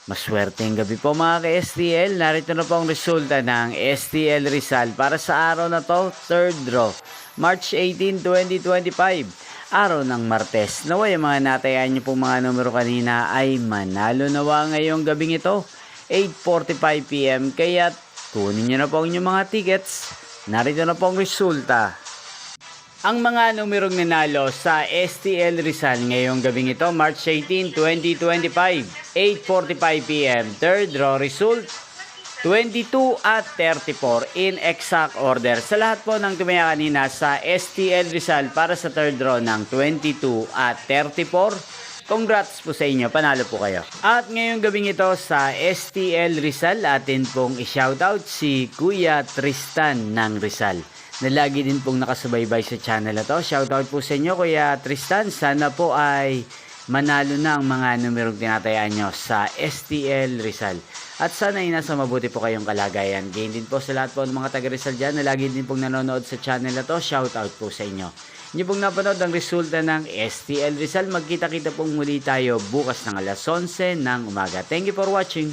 Maswerteng gabi po mga ka-STL. Narito na po ang resulta ng STL Rizal para sa araw na to, third draw, March 18, 2025. Araw ng Martes. Naway ang mga natayaan niyo pong mga numero kanina ay manalo nawa ngayong gabing ito, 8:45 PM. Kaya kunin niyo na po ang inyong mga tickets. Narito na po ang resulta. Ang mga numerong nanalo sa STL Rizal ngayong gabing ito, March 18, 2025, 8:45 PM. Third draw result, 22 at 34 in exact order. Sa lahat po ng tumaya kanina sa STL Rizal para sa third draw ng 22 at 34, congrats po sa inyo, panalo po kayo. At ngayong gabing ito sa STL Rizal, atin pong i-shoutout si Kuya Tristan ng Rizal, na lagi din pong nakasubaybay sa channel na to. Shoutout po sa inyo, Kuya Tristan. Sana po ay manalo na ang mga numerong tinatayaan nyo sa STL Rizal. At sana ay nasa mabuti po kayong kalagayan. Gain din po sa lahat po ng mga taga Rizal dyan na lagi din pong nanonood sa channel na to. Shoutout po sa inyo. Inyo pong napanood ang resulta ng STL Rizal. Magkita-kita pong muli tayo bukas ng alas 11 ng umaga. Thank you for watching.